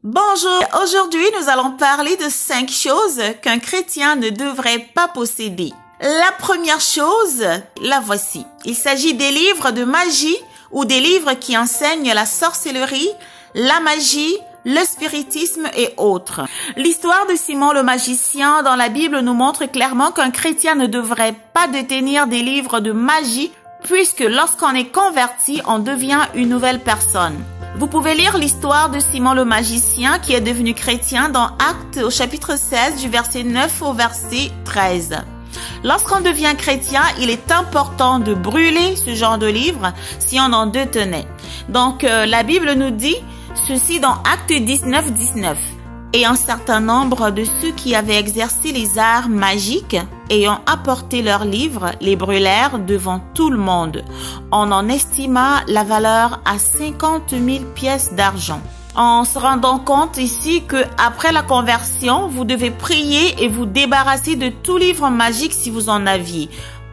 Bonjour, aujourd'hui nous allons parler de 5 choses qu'un chrétien ne devrait pas posséder. La première chose, la voici. Il s'agit des livres de magie ou des livres qui enseignent la sorcellerie, la magie, le spiritisme et autres. L'histoire de Simon le magicien dans la Bible nous montre clairement qu'un chrétien ne devrait pas détenir des livres de magie puisque lorsqu'on est converti, on devient une nouvelle personne. Vous pouvez lire l'histoire de Simon le magicien qui est devenu chrétien dans Actes au chapitre 16 du verset 9 au verset 13. Lorsqu'on devient chrétien, il est important de brûler ce genre de livres si on en détenait. Donc la Bible nous dit ceci dans Actes 19, 19. Et un certain nombre de ceux qui avaient exercé les arts magiques, ayant apporté leurs livres, les brûlèrent devant tout le monde. On en estima la valeur à 50 000 pièces d'argent. En se rendant compte ici que après la conversion, vous devez prier et vous débarrasser de tout livre magique si vous en aviez.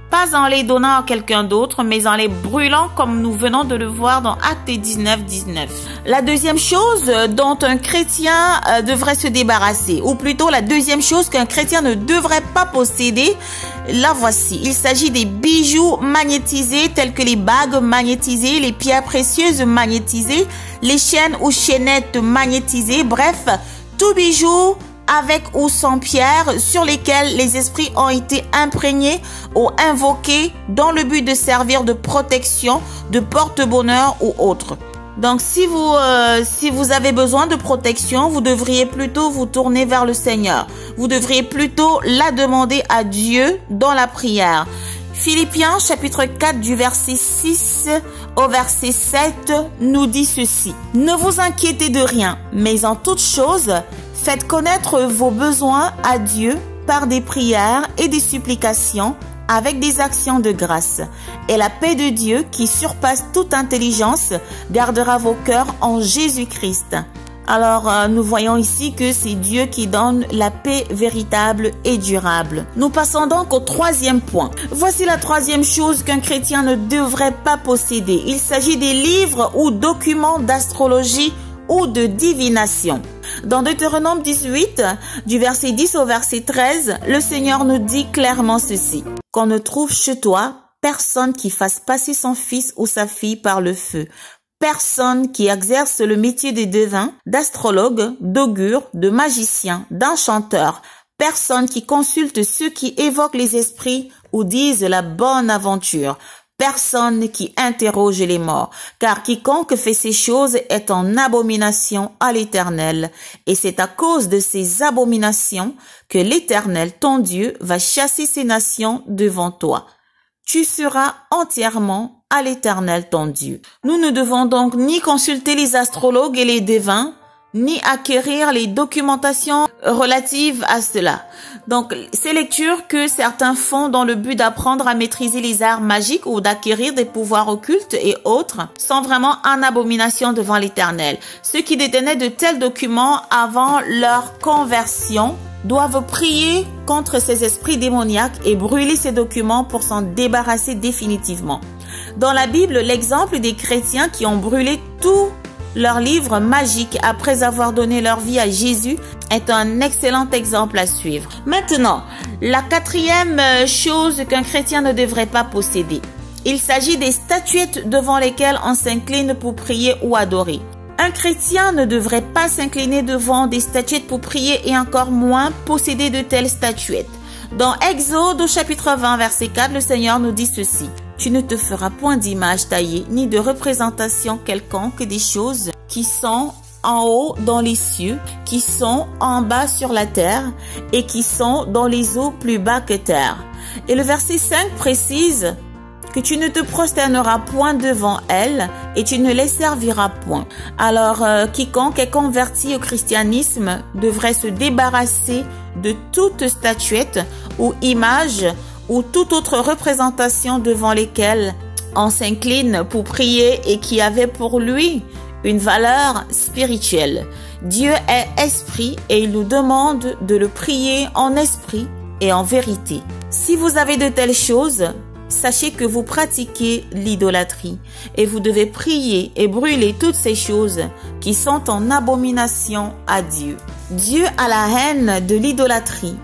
Pas en les donnant à quelqu'un d'autre, mais en les brûlant comme nous venons de le voir dans Actes 19, 19. La deuxième chose dont un chrétien devrait se débarrasser, ou plutôt la deuxième chose qu'un chrétien ne devrait pas posséder, la voici. Il s'agit des bijoux magnétisés tels que les bagues magnétisées, les pierres précieuses magnétisées, les chaînes ou chaînettes magnétisées, bref, tout bijou avec ou sans pierre sur lesquels les esprits ont été imprégnés ou invoqués dans le but de servir de protection, de porte-bonheur ou autre. Donc si vous avez besoin de protection, vous devriez plutôt vous tourner vers le Seigneur. Vous devriez plutôt la demander à Dieu dans la prière. Philippiens chapitre 4 du verset 6 au verset 7 nous dit ceci. Ne vous inquiétez de rien, mais en toute chose, faites connaître vos besoins à Dieu par des prières et des supplications avec des actions de grâce. Et la paix de Dieu qui surpasse toute intelligence gardera vos cœurs en Jésus-Christ. Alors, nous voyons ici que c'est Dieu qui donne la paix véritable et durable. Nous passons donc au troisième point. Voici la troisième chose qu'un chrétien ne devrait pas posséder. Il s'agit des livres ou documents d'astrologie ou de divination. Dans Deutéronome 18, du verset 10 au verset 13, le Seigneur nous dit clairement ceci. Qu'on ne trouve chez toi personne qui fasse passer son fils ou sa fille par le feu. Personne qui exerce le métier de devin, d'astrologue, d'augure, de magicien, d'enchanteur. Personne qui consulte ceux qui évoquent les esprits ou disent la bonne aventure. Personne qui interroge les morts, car quiconque fait ces choses est en abomination à l'Éternel. Et c'est à cause de ces abominations que l'Éternel, ton Dieu, va chasser ces nations devant toi. Tu seras entièrement à l'Éternel, ton Dieu. Nous ne devons donc ni consulter les astrologues et les devins, ni acquérir les documentations relatives à cela. Donc, ces lectures que certains font dans le but d'apprendre à maîtriser les arts magiques ou d'acquérir des pouvoirs occultes et autres sont vraiment en abomination devant l'Éternel. Ceux qui détenaient de tels documents avant leur conversion doivent prier contre ces esprits démoniaques et brûler ces documents pour s'en débarrasser définitivement. Dans la Bible, l'exemple des chrétiens qui ont brûlé tous leurs livres magiques après avoir donné leur vie à Jésus est un excellent exemple à suivre. Maintenant, la quatrième chose qu'un chrétien ne devrait pas posséder. Il s'agit des statuettes devant lesquelles on s'incline pour prier ou adorer. Un chrétien ne devrait pas s'incliner devant des statuettes pour prier et encore moins posséder de telles statuettes. Dans Exode au chapitre 20 verset 4, le Seigneur nous dit ceci. Tu ne te feras point d'image taillée, ni de représentation quelconque des choses qui sont en haut dans les cieux, qui sont en bas sur la terre et qui sont dans les eaux plus bas que terre. Et le verset 5 précise que tu ne te prosterneras point devant elles et tu ne les serviras point. Alors, quiconque est converti au christianisme devrait se débarrasser de toute statuette ou image ou toute autre représentation devant lesquelles on s'incline pour prier et qui avait pour lui une valeur spirituelle. Dieu est esprit et il nous demande de le prier en esprit et en vérité. Si vous avez de telles choses, sachez que vous pratiquez l'idolâtrie et vous devez prier et brûler toutes ces choses qui sont en abomination à Dieu. Dieu a la haine de l'idolâtrie.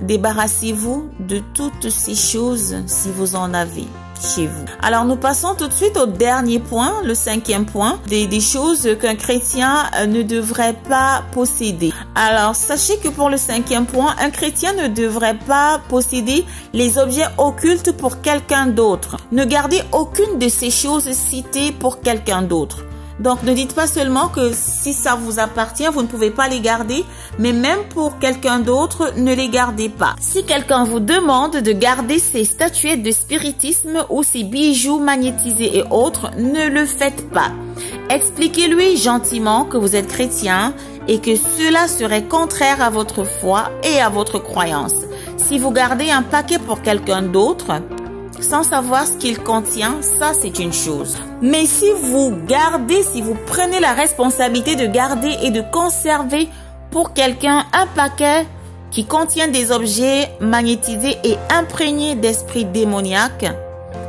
Débarrassez-vous de toutes ces choses si vous en avez chez vous. Alors nous passons tout de suite au dernier point, le 5e point, des choses qu'un chrétien ne devrait pas posséder. Alors sachez que pour le 5e point, un chrétien ne devrait pas posséder les objets occultes pour quelqu'un d'autre. Ne gardez aucune de ces choses citées pour quelqu'un d'autre. Donc, ne dites pas seulement que si ça vous appartient, vous ne pouvez pas les garder, mais même pour quelqu'un d'autre, ne les gardez pas. Si quelqu'un vous demande de garder ses statuettes de spiritisme ou ses bijoux magnétisés et autres, ne le faites pas. Expliquez-lui gentiment que vous êtes chrétien et que cela serait contraire à votre foi et à votre croyance. Si vous gardez un paquet pour quelqu'un d'autre, sans savoir ce qu'il contient, ça c'est une chose. Mais si vous prenez la responsabilité de garder et de conserver pour quelqu'un un paquet qui contient des objets magnétisés et imprégnés d'esprits démoniaques,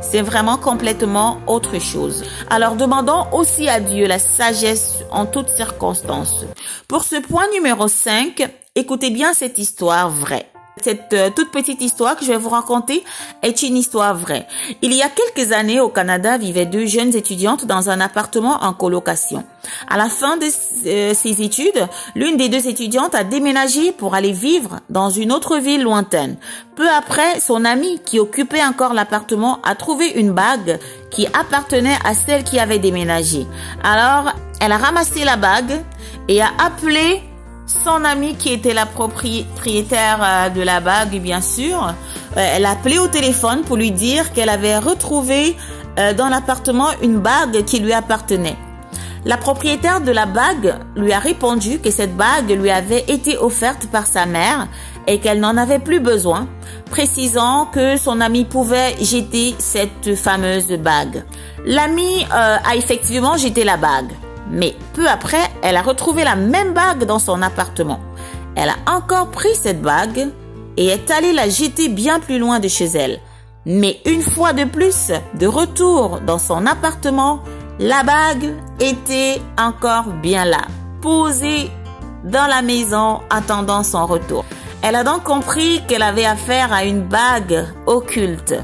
c'est vraiment complètement autre chose. Alors demandons aussi à Dieu la sagesse en toutes circonstances. Pour ce point numéro 5, écoutez bien cette histoire vraie. Cette toute petite histoire que je vais vous raconter est une histoire vraie. Il y a quelques années, au Canada, vivaient deux jeunes étudiantes dans un appartement en colocation. À la fin de ses études, l'une des deux étudiantes a déménagé pour aller vivre dans une autre ville lointaine. Peu après, son amie qui occupait encore l'appartement a trouvé une bague qui appartenait à celle qui avait déménagé. Alors, elle a ramassé la bague et a appelé son amie qui était la propriétaire de la bague, bien sûr. Elle a appelé au téléphone pour lui dire qu'elle avait retrouvé dans l'appartement une bague qui lui appartenait. La propriétaire de la bague lui a répondu que cette bague lui avait été offerte par sa mère et qu'elle n'en avait plus besoin, précisant que son amie pouvait jeter cette fameuse bague. L'amie a effectivement jeté la bague. Mais peu après, elle a retrouvé la même bague dans son appartement. Elle a encore pris cette bague et est allée la jeter bien plus loin de chez elle. Mais une fois de plus, de retour dans son appartement, la bague était encore bien là, posée dans la maison attendant son retour. Elle a donc compris qu'elle avait affaire à une bague occulte.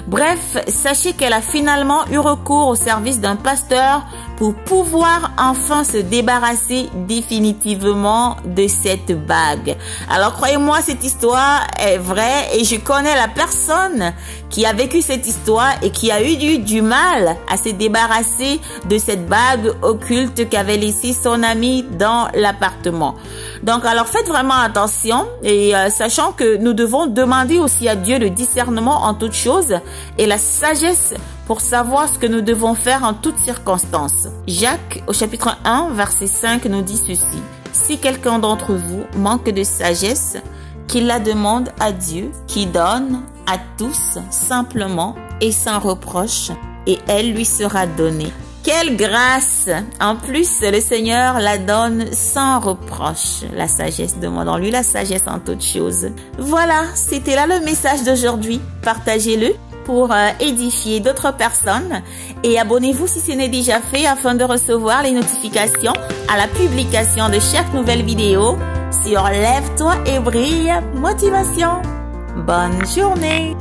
Bref, sachez qu'elle a finalement eu recours au service d'un pasteur pour pouvoir enfin se débarrasser définitivement de cette bague. Alors croyez-moi, cette histoire est vraie et je connais la personne qui a vécu cette histoire et qui a eu du mal à se débarrasser de cette bague occulte qu'avait laissée son ami dans l'appartement. Donc alors faites vraiment attention et sachant que nous devons demander aussi à Dieu le discernement en toutes choses et la sagesse pour savoir ce que nous devons faire en toutes circonstances. Jacques, au chapitre 1, verset 5, nous dit ceci. « Si quelqu'un d'entre vous manque de sagesse, qu'il la demande à Dieu, qui donne à tous simplement et sans reproche, et elle lui sera donnée. » Quelle grâce! En plus, le Seigneur la donne sans reproche. La sagesse, demandons-lui la sagesse en toutes choses. Voilà, c'était là le message d'aujourd'hui. Partagez-le pour édifier d'autres personnes et abonnez-vous si ce n'est déjà fait afin de recevoir les notifications à la publication de chaque nouvelle vidéo sur Lève-toi et brille motivation. Bonne journée!